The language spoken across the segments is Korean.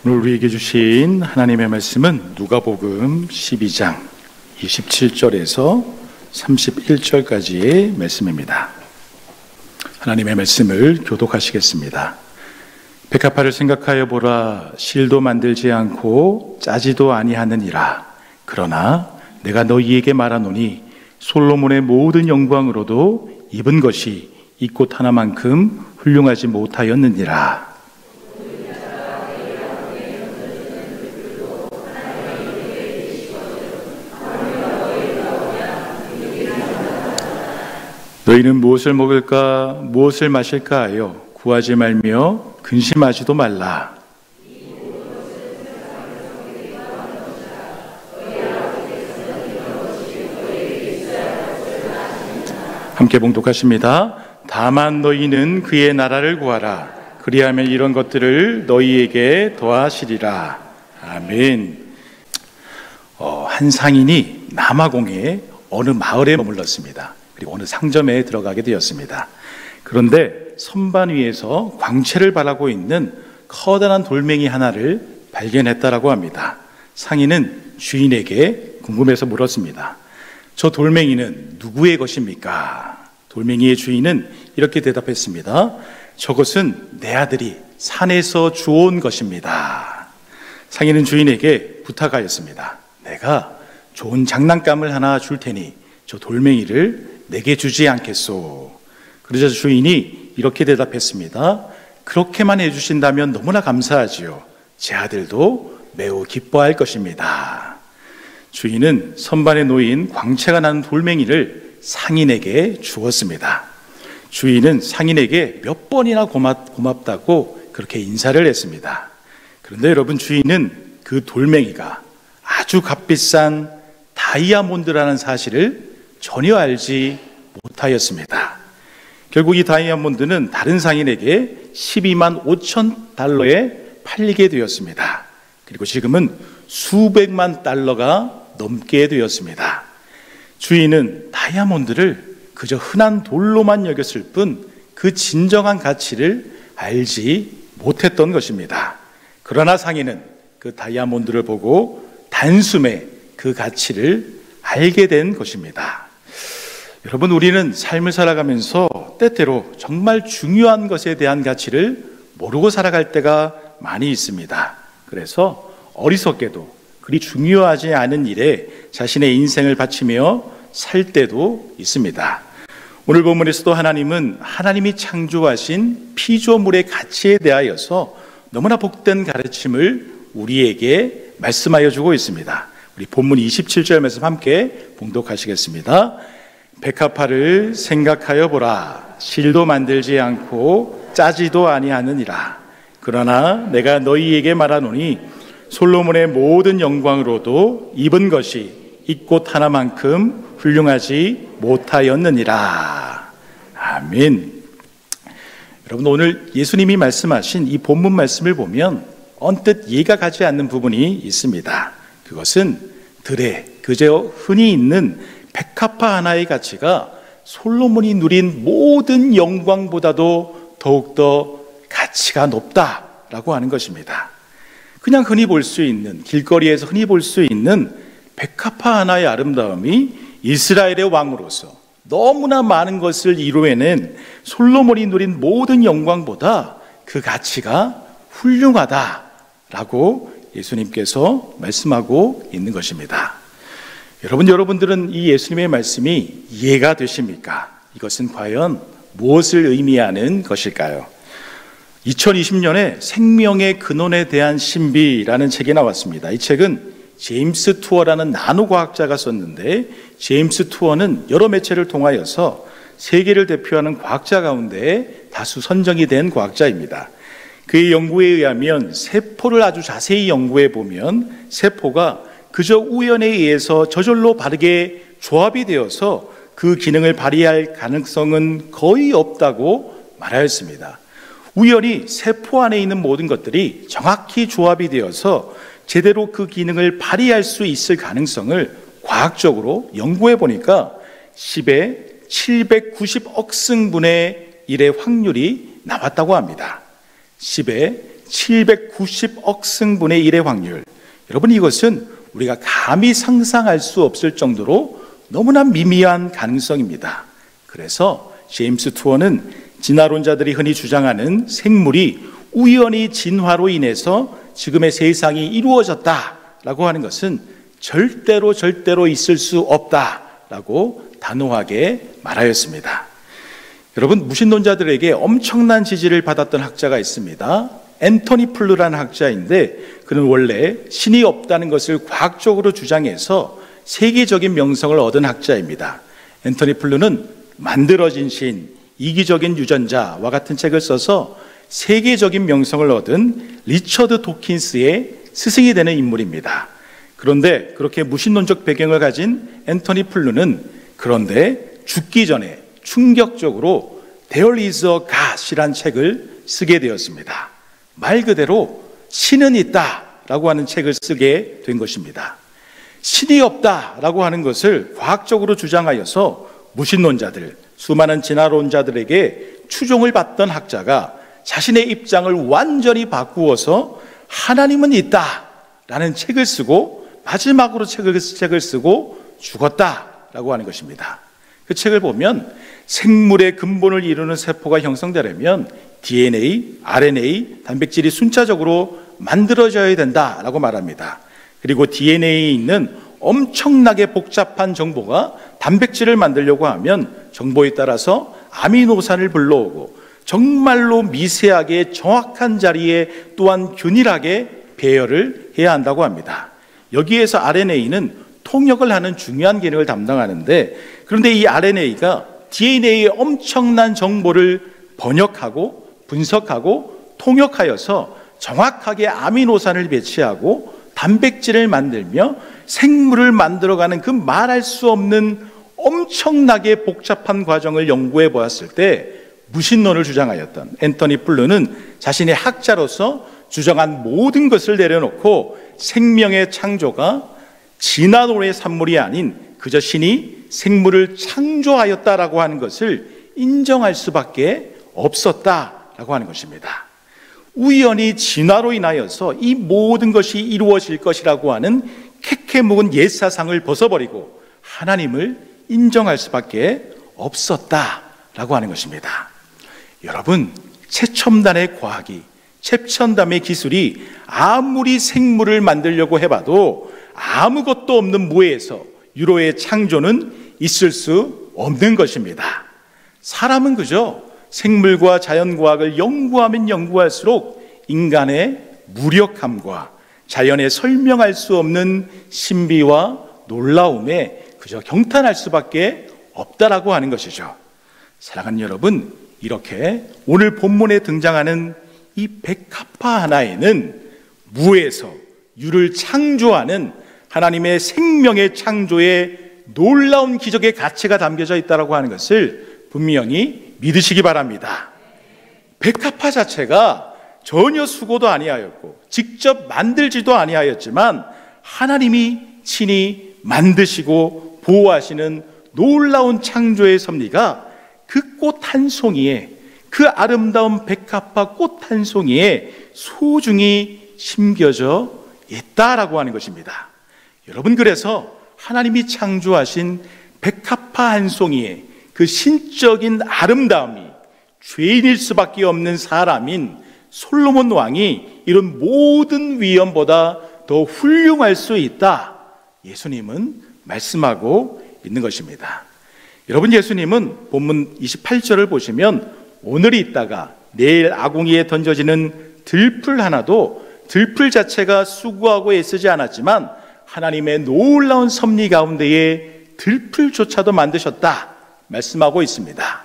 오늘 우리에게 주신 하나님의 말씀은 누가복음 12장 27절에서 31절까지의 말씀입니다. 하나님의 말씀을 교독하시겠습니다. 백합화를 생각하여 보라. 실도 만들지 않고 짜지도 아니하느니라. 그러나 내가 너희에게 말하노니 솔로몬의 모든 영광으로도 입은 것이 이 꽃 하나만큼 훌륭하지 못하였느니라. 너희는 무엇을 먹을까 무엇을 마실까 하여 구하지 말며 근심하지도 말라. 함께 봉독하십니다. 다만 너희는 그의 나라를 구하라. 그리하면 이런 것들을 너희에게 더하시리라. 아멘. 한 상인이 남아공의 어느 마을에 머물렀습니다. 그리고 어느 상점에 들어가게 되었습니다. 그런데 선반 위에서 광채를 발하고 있는 커다란 돌멩이 하나를 발견했다라고 합니다. 상인은 주인에게 궁금해서 물었습니다. 저 돌멩이는 누구의 것입니까? 돌멩이의 주인은 이렇게 대답했습니다. 저것은 내 아들이 산에서 주워온 것입니다. 상인은 주인에게 부탁하였습니다. 내가 좋은 장난감을 하나 줄 테니 저 돌멩이를 내게 주지 않겠소. 그러자 주인이 이렇게 대답했습니다. 그렇게만 해주신다면 너무나 감사하지요. 제 아들도 매우 기뻐할 것입니다. 주인은 선반에 놓인 광채가 나는 돌멩이를 상인에게 주었습니다. 주인은 상인에게 몇 번이나 고맙다고 그렇게 인사를 했습니다. 그런데 여러분, 주인은 그 돌멩이가 아주 값비싼 다이아몬드라는 사실을 전혀 알지 못하였습니다. 결국 이 다이아몬드는 다른 상인에게 12만 5천 달러에 팔리게 되었습니다. 그리고 지금은 수백만 달러가 넘게 되었습니다. 주인은 다이아몬드를 그저 흔한 돌로만 여겼을 뿐 그 진정한 가치를 알지 못했던 것입니다. 그러나 상인은 그 다이아몬드를 보고 단숨에 그 가치를 알게 된 것입니다. 여러분, 우리는 삶을 살아가면서 때때로 정말 중요한 것에 대한 가치를 모르고 살아갈 때가 많이 있습니다. 그래서 어리석게도 그리 중요하지 않은 일에 자신의 인생을 바치며 살 때도 있습니다. 오늘 본문에서도 하나님은 하나님이 창조하신 피조물의 가치에 대하여서 너무나 복된 가르침을 우리에게 말씀하여 주고 있습니다. 우리 본문 27절 말씀 함께 봉독하시겠습니다. 백합화를 생각하여 보라. 실도 만들지 않고 짜지도 아니하느니라. 그러나 내가 너희에게 말하노니 솔로몬의 모든 영광으로도 입은 것이 이 꽃 하나만큼 훌륭하지 못하였느니라. 아멘. 여러분, 오늘 예수님이 말씀하신 이 본문 말씀을 보면 언뜻 이해가 가지 않는 부분이 있습니다. 그것은 들에 그저 흔히 있는 백합화 하나의 가치가 솔로몬이 누린 모든 영광보다도 더욱더 가치가 높다라고 하는 것입니다. 그냥 흔히 볼 수 있는, 길거리에서 흔히 볼 수 있는 백합화 하나의 아름다움이 이스라엘의 왕으로서 너무나 많은 것을 이루어낸 솔로몬이 누린 모든 영광보다 그 가치가 훌륭하다라고 예수님께서 말씀하고 있는 것입니다. 여러분들은 이 예수님의 말씀이 이해가 되십니까? 이것은 과연 무엇을 의미하는 것일까요? 2020년에 생명의 근원에 대한 신비라는 책이 나왔습니다. 이 책은 제임스 투어라는 나노과학자가 썼는데, 제임스 투어는 여러 매체를 통하여서 세계를 대표하는 과학자 가운데 다수 선정이 된 과학자입니다. 그의 연구에 의하면 세포를 아주 자세히 연구해 보면 세포가 그저 우연에 의해서 저절로 바르게 조합이 되어서 그 기능을 발휘할 가능성은 거의 없다고 말하였습니다. 우연히 세포 안에 있는 모든 것들이 정확히 조합이 되어서 제대로 그 기능을 발휘할 수 있을 가능성을 과학적으로 연구해 보니까 10의 790억 승분의 1의 확률이 나왔다고 합니다. 10의 790억 승분의 1의 확률. 여러분, 이것은 우리가 감히 상상할 수 없을 정도로 너무나 미미한 가능성입니다. 그래서 제임스 투어는 진화론자들이 흔히 주장하는 생물이 우연히 진화로 인해서 지금의 세상이 이루어졌다라고 하는 것은 절대로 있을 수 없다라고 단호하게 말하였습니다. 여러분, 무신론자들에게 엄청난 지지를 받았던 학자가 있습니다. 앤토니 플루라는 학자인데, 그는 원래 신이 없다는 것을 과학적으로 주장해서 세계적인 명성을 얻은 학자입니다. 앤토니 플루는 만들어진 신, 이기적인 유전자와 같은 책을 써서 세계적인 명성을 얻은 리처드 도킨스의 스승이 되는 인물입니다. 그런데 그렇게 무신론적 배경을 가진 앤토니 플루는 그런데 죽기 전에 충격적으로 There is a God이란 책을 쓰게 되었습니다. 말 그대로 신은 있다라고 하는 책을 쓰게 된 것입니다. 신이 없다라고 하는 것을 과학적으로 주장하여서 무신론자들, 수많은 진화론자들에게 추종을 받던 학자가 자신의 입장을 완전히 바꾸어서 하나님은 있다라는 책을 쓰고 마지막으로 책을 쓰고 죽었다라고 하는 것입니다. 그 책을 보면 생물의 근본을 이루는 세포가 형성되려면 DNA, RNA, 단백질이 순차적으로 만들어져야 된다라고 말합니다. 그리고 DNA에 있는 엄청나게 복잡한 정보가 단백질을 만들려고 하면 정보에 따라서 아미노산을 불러오고 정말로 미세하게 정확한 자리에 또한 균일하게 배열을 해야 한다고 합니다. 여기에서 RNA는 통역을 하는 중요한 기능을 담당하는데, 그런데 이 RNA가 DNA의 엄청난 정보를 번역하고 분석하고 통역하여서 정확하게 아미노산을 배치하고 단백질을 만들며 생물을 만들어가는 그 말할 수 없는 엄청나게 복잡한 과정을 연구해 보았을 때 무신론을 주장하였던 앤토니 플루는 자신의 학자로서 주장한 모든 것을 내려놓고 생명의 창조가 진화론의 산물이 아닌 그저 신이 생물을 창조하였다라고 하는 것을 인정할 수밖에 없었다라고 하는 것입니다. 우연히 진화로 인하여서 이 모든 것이 이루어질 것이라고 하는 캐캐 묵은 옛사상을 벗어버리고 하나님을 인정할 수밖에 없었다라고 하는 것입니다. 여러분, 최첨단의 과학이, 최첨단의 기술이 아무리 생물을 만들려고 해봐도 아무것도 없는 무에서 유로의 창조는 있을 수 없는 것입니다. 사람은 그저 생물과 자연과학을 연구하면 연구할수록 인간의 무력함과 자연의 설명할 수 없는 신비와 놀라움에 그저 경탄할 수밖에 없다라고 하는 것이죠. 사랑하는 여러분, 이렇게 오늘 본문에 등장하는 이 백합화 하나에는 무에서 유를 창조하는 하나님의 생명의 창조의 놀라운 기적의 가치가 담겨져 있다고 하는 것을 분명히 믿으시기 바랍니다. 백합화 자체가 전혀 수고도 아니하였고 직접 만들지도 아니하였지만 하나님이 친히 만드시고 보호하시는 놀라운 창조의 섭리가 그 꽃 한 송이에, 그 아름다운 백합화 꽃 한 송이에 소중히 심겨져 있다라고 하는 것입니다. 여러분, 그래서 하나님이 창조하신 백합화 한 송이의 그 신적인 아름다움이 죄인일 수밖에 없는 사람인 솔로몬 왕이 이런 모든 위엄보다 더 훌륭할 수 있다, 예수님은 말씀하고 있는 것입니다. 여러분, 예수님은 본문 28절을 보시면 오늘 있다가 내일 아궁이에 던져지는 들풀 하나도 들풀 자체가 수고하고 애쓰지 않았지만 하나님의 놀라운 섭리 가운데에 들풀조차도 만드셨다 말씀하고 있습니다.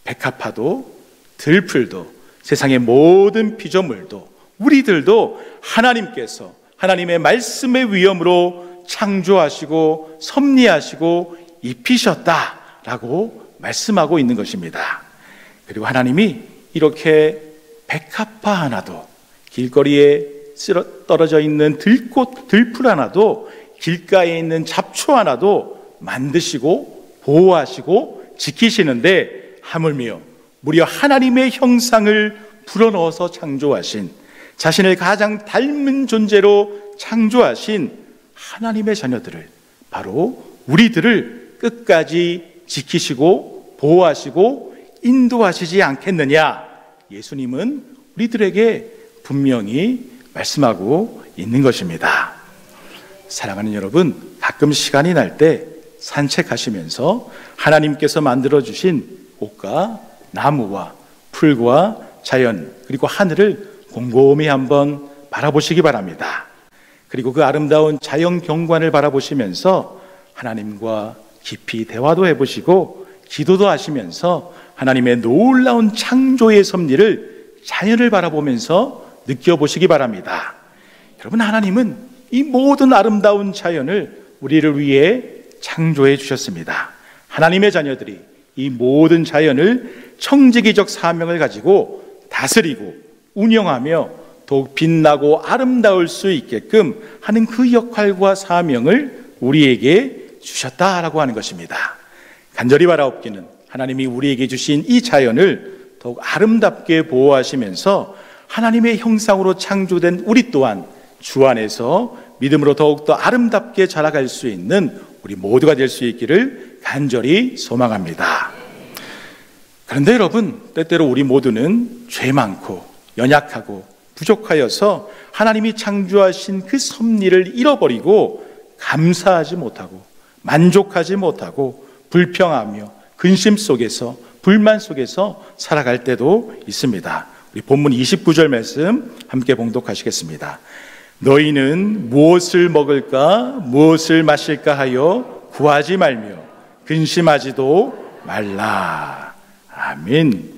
백합화도 들풀도 세상의 모든 피조물도 우리들도 하나님께서 하나님의 말씀의 위엄으로 창조하시고 섭리하시고 입히셨다라고 말씀하고 있는 것입니다. 그리고 하나님이 이렇게 백합화 하나도, 길거리에 떨어져 있는 들풀 하나도, 길가에 있는 잡초 하나도 만드시고 보호하시고 지키시는데, 하물며 무려 하나님의 형상을 불어넣어서 창조하신, 자신을 가장 닮은 존재로 창조하신 하나님의 자녀들을, 바로 우리들을 끝까지 지키시고 보호하시고 인도하시지 않겠느냐, 예수님은 우리들에게 분명히 말씀하고 있는 것입니다. 사랑하는 여러분, 가끔 시간이 날 때 산책하시면서 하나님께서 만들어주신 꽃과 나무와 풀과 자연, 그리고 하늘을 곰곰이 한번 바라보시기 바랍니다. 그리고 그 아름다운 자연 경관을 바라보시면서 하나님과 깊이 대화도 해보시고 기도도 하시면서 하나님의 놀라운 창조의 섭리를, 자연을 바라보면서 느껴보시기 바랍니다. 여러분, 하나님은 이 모든 아름다운 자연을 우리를 위해 창조해 주셨습니다. 하나님의 자녀들이 이 모든 자연을 청지기적 사명을 가지고 다스리고 운영하며 더욱 빛나고 아름다울 수 있게끔 하는 그 역할과 사명을 우리에게 주셨다라고 하는 것입니다. 간절히 바라옵기는 하나님이 우리에게 주신 이 자연을 더욱 아름답게 보호하시면서 하나님의 형상으로 창조된 우리 또한 주 안에서 믿음으로 더욱더 아름답게 자라갈 수 있는 우리 모두가 될 수 있기를 간절히 소망합니다. 그런데 여러분, 때때로 우리 모두는 죄 많고 연약하고 부족하여서 하나님이 창조하신 그 섭리를 잃어버리고 감사하지 못하고 만족하지 못하고 불평하며 근심 속에서 불만 속에서 살아갈 때도 있습니다. 우리 본문 29절 말씀 함께 봉독하시겠습니다. 너희는 무엇을 먹을까 무엇을 마실까 하여 구하지 말며 근심하지도 말라. 아멘.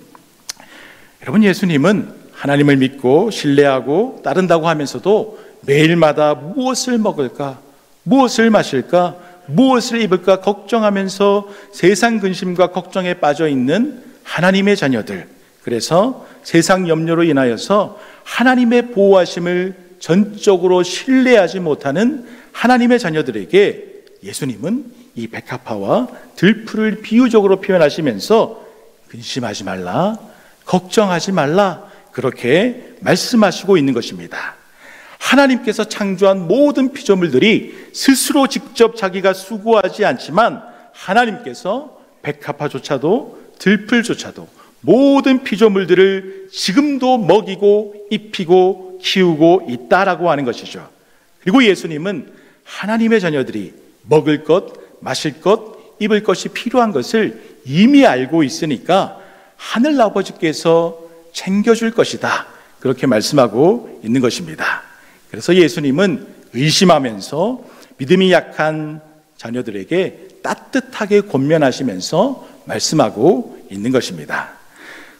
여러분, 예수님은 하나님을 믿고 신뢰하고 따른다고 하면서도 매일마다 무엇을 먹을까 무엇을 마실까 무엇을 입을까 걱정하면서 세상 근심과 걱정에 빠져 있는 하나님의 자녀들, 그래서 세상 염려로 인하여서 하나님의 보호하심을 전적으로 신뢰하지 못하는 하나님의 자녀들에게 예수님은 이 백합화와 들풀을 비유적으로 표현하시면서 근심하지 말라, 걱정하지 말라, 그렇게 말씀하시고 있는 것입니다. 하나님께서 창조한 모든 피조물들이 스스로 직접 자기가 수고하지 않지만 하나님께서 백합화조차도 들풀조차도 모든 피조물들을 지금도 먹이고 입히고 키우고 있다라고 하는 것이죠. 그리고 예수님은 하나님의 자녀들이 먹을 것, 마실 것, 입을 것이 필요한 것을 이미 알고 있으니까 하늘 아버지께서 챙겨줄 것이다, 그렇게 말씀하고 있는 것입니다. 그래서 예수님은 의심하면서 믿음이 약한 자녀들에게 따뜻하게 권면하시면서 말씀하고 있는 것입니다.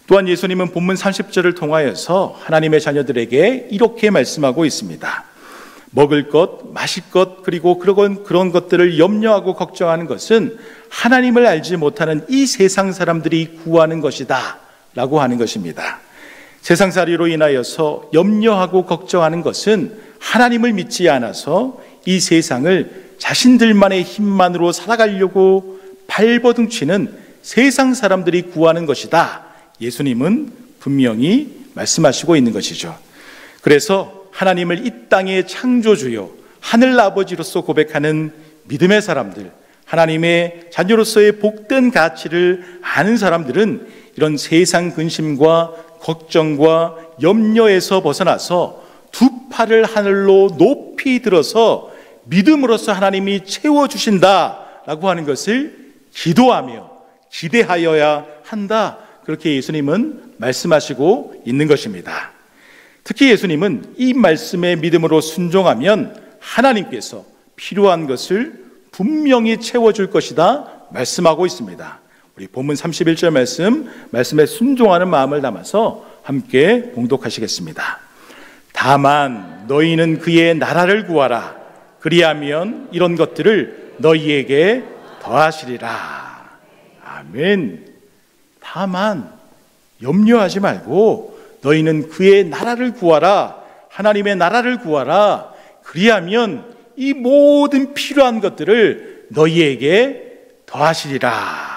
또한 예수님은 본문 30절을 통하여서 하나님의 자녀들에게 이렇게 말씀하고 있습니다. 먹을 것, 마실 것, 그리고 그런 것들을 염려하고 걱정하는 것은 하나님을 알지 못하는 이 세상 사람들이 구하는 것이다 라고 하는 것입니다. 세상살이로 인하여서 염려하고 걱정하는 것은 하나님을 믿지 않아서 이 세상을 자신들만의 힘만으로 살아가려고 발버둥치는 세상 사람들이 구하는 것이다, 예수님은 분명히 말씀하시고 있는 것이죠. 그래서 하나님을 이 땅의 창조주요 하늘 아버지로서 고백하는 믿음의 사람들, 하나님의 자녀로서의 복된 가치를 아는 사람들은 이런 세상 근심과 걱정과 염려에서 벗어나서 두 팔을 하늘로 높이 들어서 믿음으로써 하나님이 채워주신다라고 하는 것을 기도하며 기대하여야 한다, 그렇게 예수님은 말씀하시고 있는 것입니다. 특히 예수님은 이 말씀에 믿음으로 순종하면 하나님께서 필요한 것을 분명히 채워줄 것이다 말씀하고 있습니다. 우리 본문 31절 말씀에 순종하는 마음을 담아서 함께 봉독하시겠습니다. 다만 너희는 그의 나라를 구하라. 그리하면 이런 것들을 너희에게 더하시리라. 아멘. 다만 염려하지 말고 너희는 그의 나라를 구하라. 하나님의 나라를 구하라. 그리하면 이 모든 필요한 것들을 너희에게 더하시리라.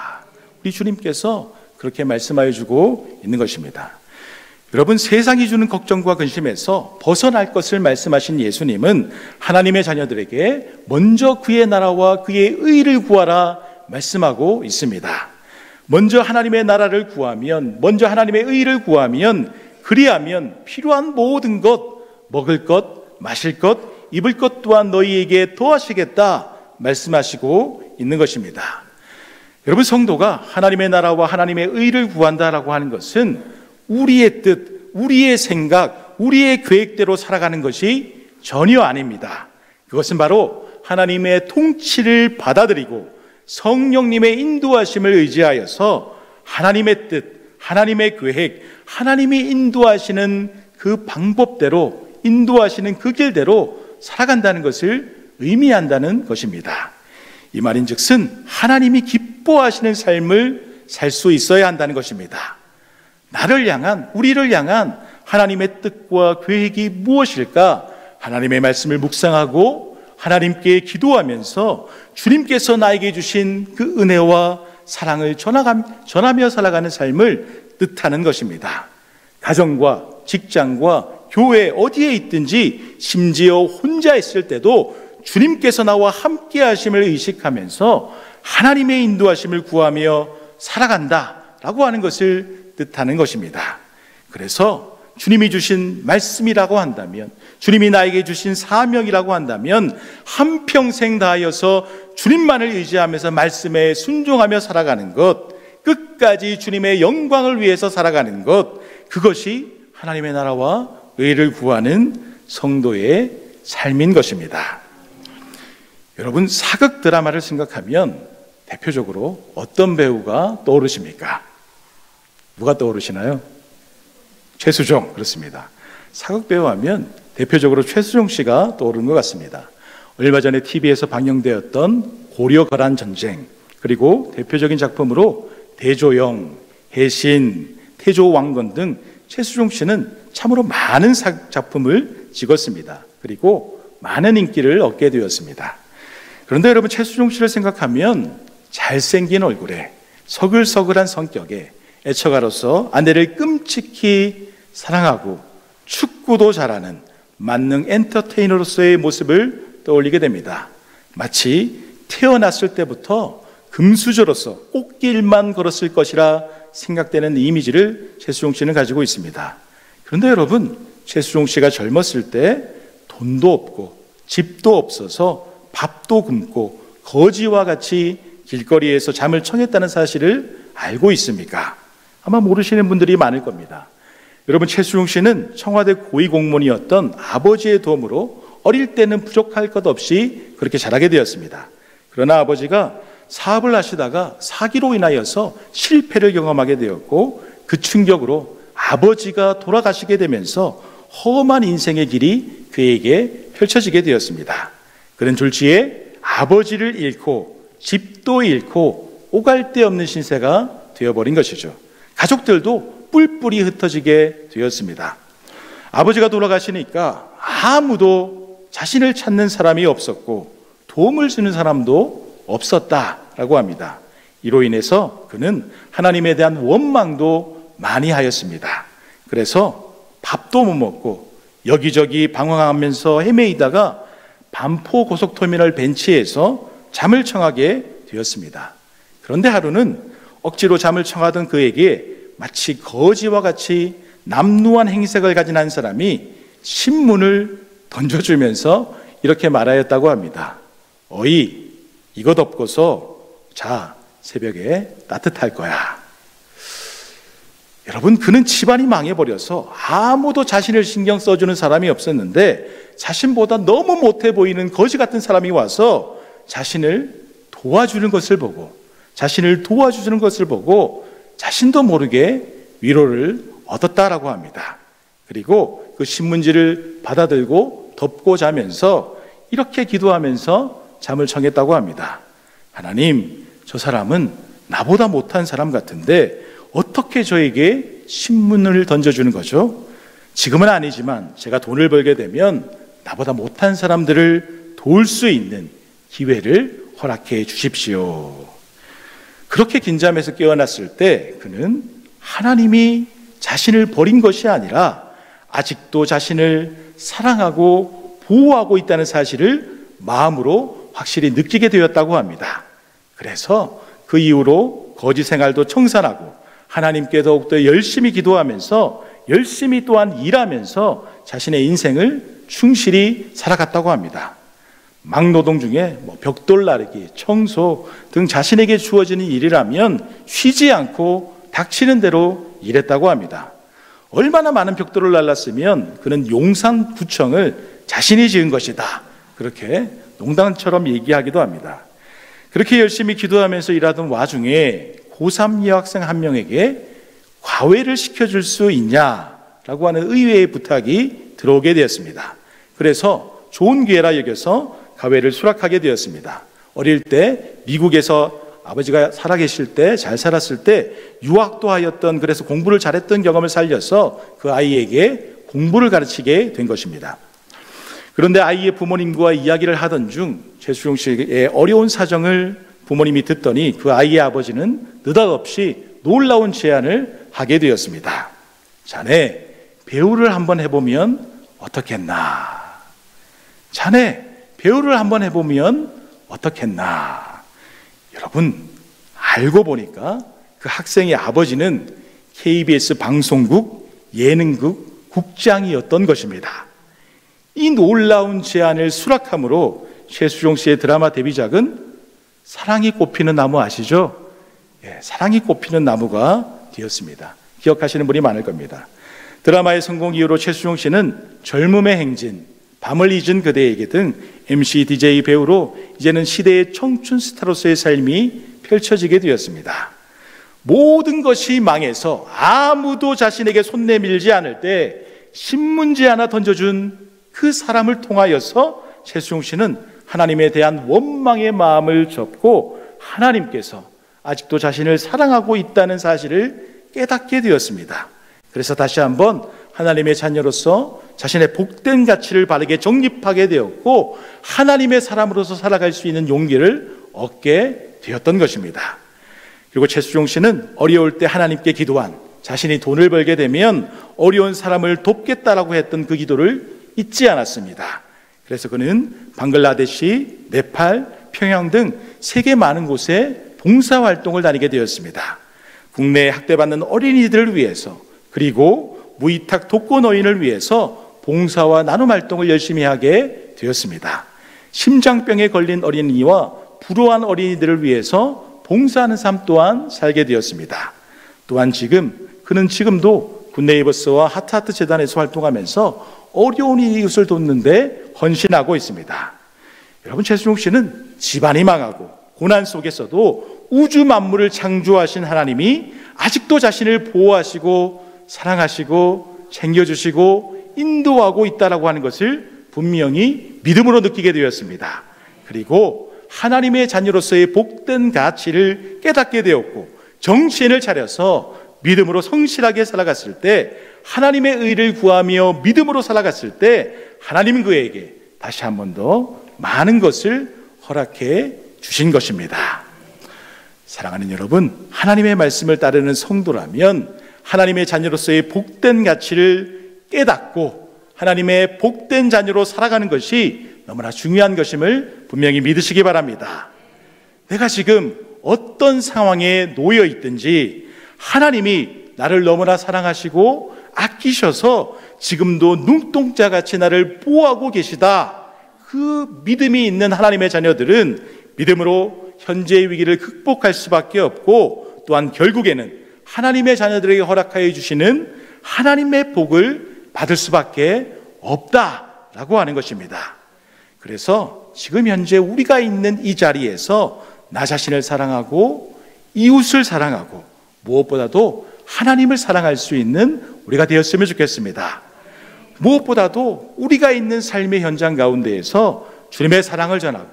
우리 주님께서 그렇게 말씀하여 주고 있는 것입니다. 여러분, 세상이 주는 걱정과 근심에서 벗어날 것을 말씀하신 예수님은 하나님의 자녀들에게 먼저 그의 나라와 그의 의를 구하라 말씀하고 있습니다. 먼저 하나님의 나라를 구하면, 먼저 하나님의 의를 구하면, 그리하면 필요한 모든 것, 먹을 것, 마실 것, 입을 것 또한 너희에게 더하시겠다 말씀하시고 있는 것입니다. 여러분, 성도가 하나님의 나라와 하나님의 의를 구한다라고 하는 것은 우리의 뜻, 우리의 생각, 우리의 계획대로 살아가는 것이 전혀 아닙니다. 그것은 바로 하나님의 통치를 받아들이고 성령님의 인도하심을 의지하여서 하나님의 뜻, 하나님의 계획, 하나님이 인도하시는 그 방법대로, 인도하시는 그 길대로 살아간다는 것을 의미한다는 것입니다. 이 말인즉슨 하나님이 기뻐하시는 삶을 살 수 있어야 한다는 것입니다. 나를 향한, 우리를 향한 하나님의 뜻과 계획이 무엇일까? 하나님의 말씀을 묵상하고 하나님께 기도하면서 주님께서 나에게 주신 그 은혜와 사랑을 전하며 살아가는 삶을 뜻하는 것입니다. 가정과 직장과 교회 어디에 있든지, 심지어 혼자 있을 때도 주님께서 나와 함께 하심을 의식하면서 하나님의 인도하심을 구하며 살아간다라고 하는 것을 뜻하는 것입니다. 그래서 주님이 주신 말씀이라고 한다면, 주님이 나에게 주신 사명이라고 한다면 한평생 다하여서 주님만을 의지하면서 말씀에 순종하며 살아가는 것, 끝까지 주님의 영광을 위해서 살아가는 것, 그것이 하나님의 나라와 의를 구하는 성도의 삶인 것입니다. 여러분, 사극 드라마를 생각하면 대표적으로 어떤 배우가 떠오르십니까? 누가 떠오르시나요? 최수종. 그렇습니다. 사극 배우 하면 대표적으로 최수종 씨가 떠오르는 것 같습니다. 얼마 전에 TV에서 방영되었던 고려거란 전쟁, 그리고 대표적인 작품으로 대조영, 해신, 태조왕건 등 최수종 씨는 참으로 많은 작품을 찍었습니다. 그리고 많은 인기를 얻게 되었습니다. 그런데 여러분, 최수종 씨를 생각하면 잘생긴 얼굴에 서글서글한 성격에 애처가로서 아내를 끔찍히 사랑하고 축구도 잘하는 만능 엔터테이너로서의 모습을 떠올리게 됩니다. 마치 태어났을 때부터 금수저로서 꽃길만 걸었을 것이라 생각되는 이미지를 최수종 씨는 가지고 있습니다. 그런데 여러분, 최수종 씨가 젊었을 때 돈도 없고 집도 없어서 밥도 굶고 거지와 같이 길거리에서 잠을 청했다는 사실을 알고 있습니까? 아마 모르시는 분들이 많을 겁니다. 여러분, 최수종 씨는 청와대 고위공무원이었던 아버지의 도움으로 어릴 때는 부족할 것 없이 그렇게 자라게 되었습니다. 그러나 아버지가 사업을 하시다가 사기로 인하여서 실패를 경험하게 되었고, 그 충격으로 아버지가 돌아가시게 되면서 험한 인생의 길이 그에게 펼쳐지게 되었습니다. 그는 졸지에 아버지를 잃고 집도 잃고 오갈 데 없는 신세가 되어버린 것이죠. 가족들도 뿔뿔이 흩어지게 되었습니다. 아버지가 돌아가시니까 아무도 자신을 찾는 사람이 없었고 도움을 주는 사람도 없었다라고 합니다. 이로 인해서 그는 하나님에 대한 원망도 많이 하였습니다. 그래서 밥도 못 먹고 여기저기 방황하면서 헤매이다가 반포 고속터미널 벤치에서 잠을 청하게 되었습니다. 그런데 하루는 억지로 잠을 청하던 그에게 마치 거지와 같이 남루한 행색을 가진 한 사람이 신문을 던져주면서 이렇게 말하였다고 합니다. 어이, 이거 덮고서 자, 새벽에 따뜻할 거야. 여러분, 그는 집안이 망해버려서 아무도 자신을 신경 써주는 사람이 없었는데 자신보다 너무 못해 보이는 거지 같은 사람이 와서 자신을 도와주는 것을 보고, 자신을 도와주는 것을 보고 자신도 모르게 위로를 얻었다라고 합니다. 그리고 그 신문지를 받아들고 덮고 자면서 이렇게 기도하면서 잠을 청했다고 합니다. 하나님, 저 사람은 나보다 못한 사람 같은데 어떻게 저에게 신문을 던져주는 거죠? 지금은 아니지만 제가 돈을 벌게 되면 나보다 못한 사람들을 도울 수 있는 기회를 허락해 주십시오. 그렇게 긴잠에서 깨어났을 때 그는 하나님이 자신을 버린 것이 아니라 아직도 자신을 사랑하고 보호하고 있다는 사실을 마음으로 확실히 느끼게 되었다고 합니다. 그래서 그 이후로 거지 생활도 청산하고 하나님께 더욱더 열심히 기도하면서 열심히 또한 일하면서 자신의 인생을 충실히 살아갔다고 합니다. 막노동 중에 벽돌 나르기, 청소 등 자신에게 주어지는 일이라면 쉬지 않고 닥치는 대로 일했다고 합니다. 얼마나 많은 벽돌을 날랐으면 그는 용산구청을 자신이 지은 것이다, 그렇게 농담처럼 얘기하기도 합니다. 그렇게 열심히 기도하면서 일하던 와중에 고3 여학생 한 명에게 과외를 시켜줄 수 있냐라고 하는 의외의 부탁이 들어오게 되었습니다. 그래서 좋은 기회라 여겨서 과외를 수락하게 되었습니다. 어릴 때 미국에서 아버지가 살아계실 때, 잘 살았을 때 유학도 하였던, 그래서 공부를 잘했던 경험을 살려서 그 아이에게 공부를 가르치게 된 것입니다. 그런데 아이의 부모님과 이야기를 하던 중 최수용 씨의 어려운 사정을 부모님이 듣더니 그 아이의 아버지는 느닷없이 놀라운 제안을 하게 되었습니다. 자네 배우를 한번 해보면 어떻겠나? 자네 배우를 한번 해보면 어떻겠나? 여러분, 알고 보니까 그 학생의 아버지는 KBS 방송국 예능국 국장이었던 것입니다. 이 놀라운 제안을 수락함으로 최수종 씨의 드라마 데뷔작은 사랑이 꽃피는 나무 아시죠? 사랑이 꽃피는 나무가 되었습니다. 기억하시는 분이 많을 겁니다. 드라마의 성공 이후로 최수종 씨는 젊음의 행진, 밤을 잊은 그대에게 등 MC, DJ, 배우로 이제는 시대의 청춘 스타로서의 삶이 펼쳐지게 되었습니다. 모든 것이 망해서 아무도 자신에게 손 내밀지 않을 때 신문지 하나 던져준 그 사람을 통하여서 최수종 씨는 하나님에 대한 원망의 마음을 접고 하나님께서 아직도 자신을 사랑하고 있다는 사실을 깨닫게 되었습니다. 그래서 다시 한번 하나님의 자녀로서 자신의 복된 가치를 바르게 정립하게 되었고 하나님의 사람으로서 살아갈 수 있는 용기를 얻게 되었던 것입니다. 그리고 최수종 씨는 어려울 때 하나님께 기도한, 자신이 돈을 벌게 되면 어려운 사람을 돕겠다라고 했던 그 기도를 잊지 않았습니다. 그래서 그는 방글라데시, 네팔, 평양 등 세계 많은 곳에 봉사활동을 다니게 되었습니다. 국내에 학대받는 어린이들을 위해서, 그리고 무위탁 독거노인을 위해서 봉사와 나눔활동을 열심히 하게 되었습니다. 심장병에 걸린 어린이와 불우한 어린이들을 위해서 봉사하는 삶 또한 살게 되었습니다. 또한 그는 지금도 굿네이버스와 하트하트 재단에서 활동하면서 어려운 이웃을 돕는데 헌신하고 있습니다. 여러분, 최수종 씨는 집안이 망하고 고난 속에서도 우주 만물을 창조하신 하나님이 아직도 자신을 보호하시고 사랑하시고 챙겨주시고 인도하고 있다라고 하는 것을 분명히 믿음으로 느끼게 되었습니다. 그리고 하나님의 자녀로서의 복된 가치를 깨닫게 되었고 정신을 차려서 믿음으로 성실하게 살아갔을 때, 하나님의 의를 구하며 믿음으로 살아갔을 때 하나님은 그에게 다시 한 번 더 많은 것을 허락해 주신 것입니다. 사랑하는 여러분, 하나님의 말씀을 따르는 성도라면 하나님의 자녀로서의 복된 가치를 깨닫고 하나님의 복된 자녀로 살아가는 것이 너무나 중요한 것임을 분명히 믿으시기 바랍니다. 내가 지금 어떤 상황에 놓여 있든지 하나님이 나를 너무나 사랑하시고 아끼셔서 지금도 눈동자같이 나를 보호하고 계시다, 그 믿음이 있는 하나님의 자녀들은 믿음으로 현재의 위기를 극복할 수밖에 없고, 또한 결국에는 하나님의 자녀들에게 허락하여 주시는 하나님의 복을 받을 수밖에 없다라고 하는 것입니다. 그래서 지금 현재 우리가 있는 이 자리에서 나 자신을 사랑하고 이웃을 사랑하고 무엇보다도 하나님을 사랑할 수 있는 우리가 되었으면 좋겠습니다. 무엇보다도 우리가 있는 삶의 현장 가운데에서 주님의 사랑을 전하고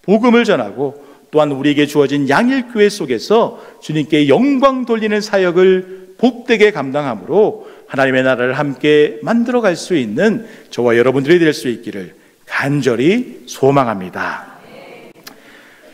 복음을 전하고 또한 우리에게 주어진 양일교회 속에서 주님께 영광 돌리는 사역을 복되게 감당함으로 하나님의 나라를 함께 만들어갈 수 있는 저와 여러분들이 될 수 있기를 간절히 소망합니다.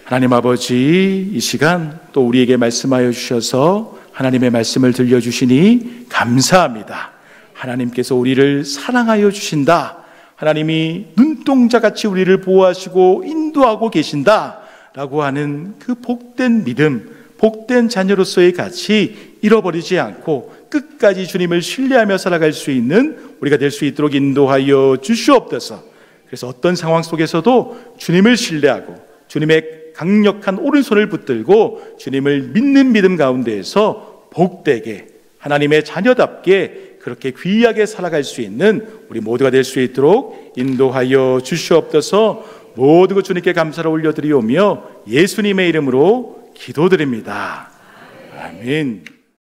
하나님 아버지, 이 시간 또 우리에게 말씀하여 주셔서 하나님의 말씀을 들려주시니 감사합니다. 하나님께서 우리를 사랑하여 주신다. 하나님이 눈동자같이 우리를 보호하시고 인도하고 계신다 라고 하는 그 복된 믿음, 복된 자녀로서의 가치 잃어버리지 않고 끝까지 주님을 신뢰하며 살아갈 수 있는 우리가 될 수 있도록 인도하여 주시옵소서. 그래서 어떤 상황 속에서도 주님을 신뢰하고 주님의 강력한 오른손을 붙들고 주님을 믿는 믿음 가운데에서 복되게 하나님의 자녀답게 그렇게 귀하게 살아갈 수 있는 우리 모두가 될 수 있도록 인도하여 주시옵소서. 모두 주님께 감사를 올려드리오며 예수님의 이름으로 기도드립니다. 아멘.